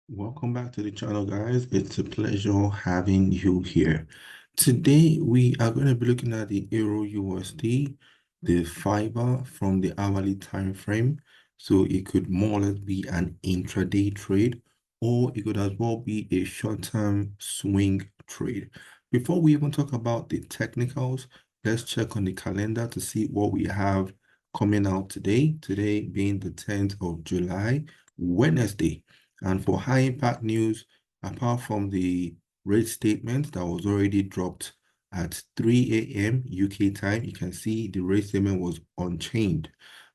Welcome back to the channel, guys. It's a pleasure having you here. Today, we are going to be looking at the Euro USD, the fiber from the hourly time frame. So it could more or less be an intraday trade, or it could as well be a short-term swing trade. Before we even talk about the technicals, let's check on the calendar to see what we have coming out today. Today being the 10th of July, Wednesday. And for high impact news, apart from the rate statement that was already dropped at 3 a.m. UK time, you can see the rate statement was unchanged.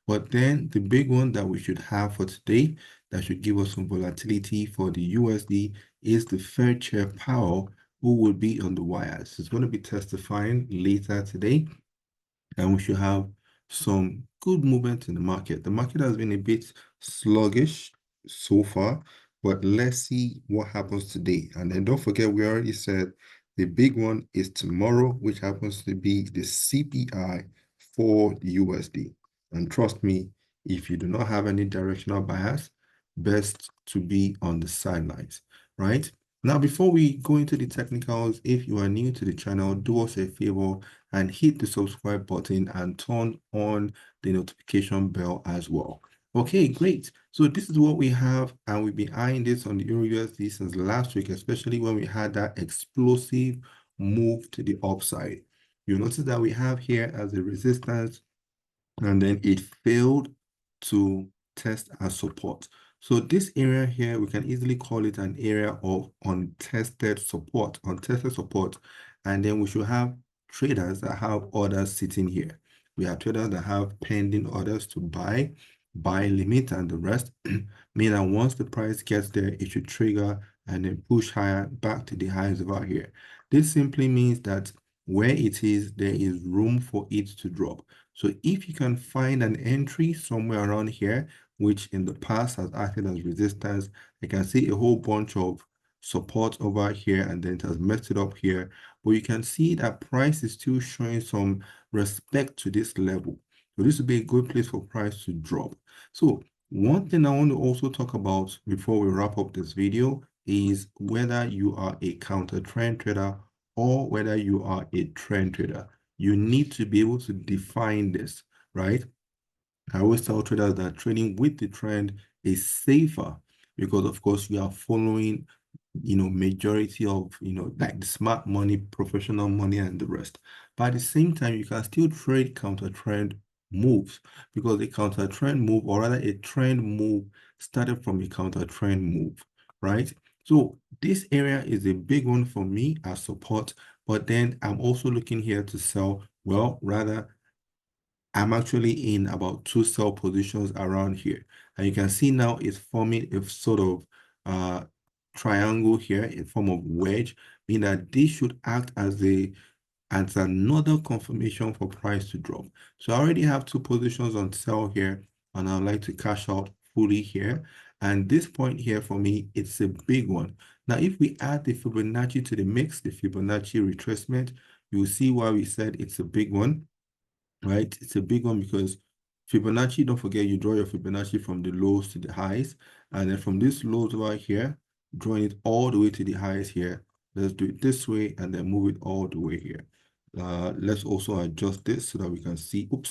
But then the big one that we should have for today that should give us some volatility for the USD is the Fed Chair Powell, who will be on the wires. He's going to be testifying later today, and we should have some good movement in the market. The market has been a bit sluggish so far, but let's see what happens today. And then don't forget, we already said the big one is tomorrow, which happens to be the CPI for the USD. And trust me, if you do not have any directional bias, best to be on the sidelines, right? Now, before we go into the technicals, if you are new to the channel, do us a favor and hit the subscribe button and turn on the notification bell as well. Okay, great. So this is what we have, and we've been eyeing this on the EURUSD since last week, especially when we had that explosive move to the upside. You notice that we have here as a resistance, and then it failed to test as support. So this area here, we can easily call it an area of untested support, and then we should have traders that have orders sitting here. We have traders that have pending orders to buy limit and the rest, meaning that once the price gets there, it should trigger and then push higher back to the highs over here. This simply means that where it is, there is room for it to drop. So if you can find an entry somewhere around here, which in the past has acted as resistance, I can see a whole bunch of support over here, and then it has messed it up here. But you can see that price is still showing some respect to this level. So this would be a good place for price to drop. So one thing I want to also talk about before we wrap up this video is whether you are a counter trend trader or whether you are a trend trader. You need to be able to define this, right? I always tell traders that trading with the trend is safer because, of course, you are following, majority of, like the smart money, professional money, and the rest. But at the same time, you can still trade counter trend moves because a counter trend move, or rather a trend move, started from a counter trend move, right? So this area is a big one for me as support, but then I'm also looking here to sell. Well, rather, I'm actually in about 2 sell positions around here. And you can see now it's forming a sort of triangle here in form of wedge, meaning that this should act as another confirmation for price to drop. So I already have 2 positions on sell here, and I'd like to cash out fully here. And this point here for me, it's a big one. Now, if we add the Fibonacci to the mix, the Fibonacci retracement, you'll see why we said it's a big one, right? It's a big one because Fibonacci, don't forget, you draw your Fibonacci from the lows to the highs. And then from this lows over here, drawing it all the way to the highs here. Let's do it this way and then move it all the way here. Let's also adjust this so that we can see, so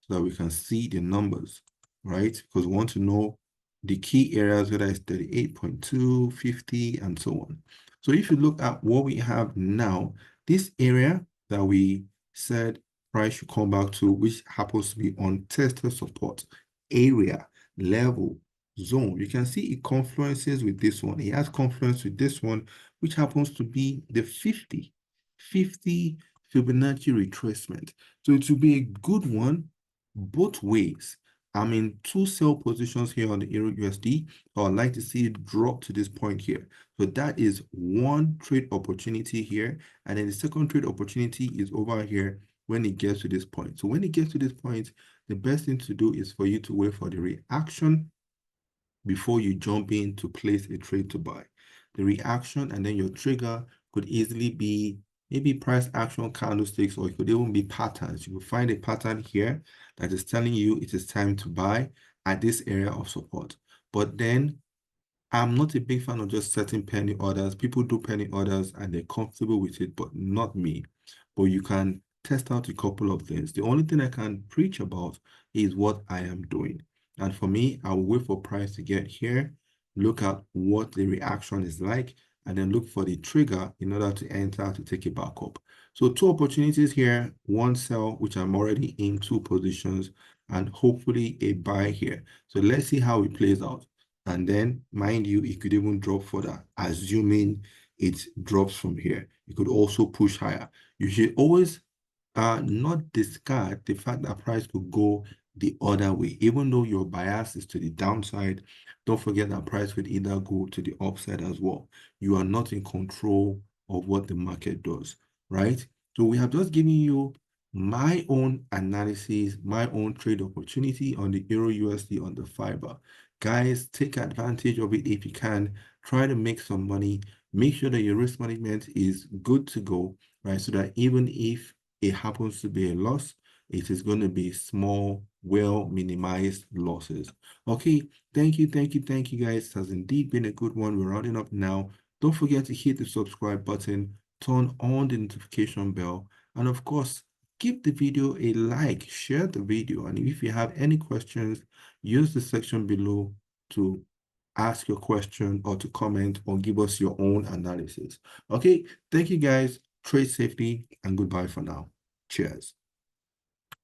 that we can see the numbers, right? Because we want to know the key areas, whether it's 38.2, 50, and so on. So if you look at what we have now, this area that we said price should come back to, which happens to be untested support, area, level, zone. You can see it confluences with this one. It has confluence with this one, which happens to be the 50 Fibonacci retracement. So it will be a good one both ways. I'm in 2 sell positions here on the EURUSD. So I'd like to see it drop to this point here. So that is one trade opportunity here. And then the second trade opportunity is over here when it gets to this point. So when it gets to this point, the best thing to do is for you to wait for the reaction before you jump in to place a trade to buy. The reaction and then your trigger could easily be maybe price action candlesticks, or it could even be patterns. You will find a pattern here that is telling you it is time to buy at this area of support. But then I'm not a big fan of just setting penny orders. People do penny orders and they're comfortable with it, but not me. But you can test out a couple of things. The only thing I can preach about is what I am doing. And for me, I'll wait for price to get here, look at what the reaction is like, and then look for the trigger in order to enter to take it back up. So two opportunities here, one sell, which I'm already in two positions, and hopefully a buy here. So let's see how it plays out. And then, mind you, it could even drop further, assuming it drops from here. It could also push higher. You should always not discard the fact that price could go the other way. Even though your bias is to the downside, don't forget that price could either go to the upside as well. You are not in control of what the market does, right? So we have just given you my own analysis, my own trade opportunity on the Euro USD on the fiber. Guys, take advantage of it if you can. Try to make some money. Make sure that your risk management is good to go, right? So that even if it happens to be a loss, it is going to be small, well minimized losses. Okay, thank you, guys. It has indeed been a good one. We're rounding up now. Don't forget to hit the subscribe button, turn on the notification bell, and of course, give the video a like, share the video, and if you have any questions, use the section below to ask your question or to comment or give us your own analysis. Okay, thank you guys. Trade safely and goodbye for now. Cheers.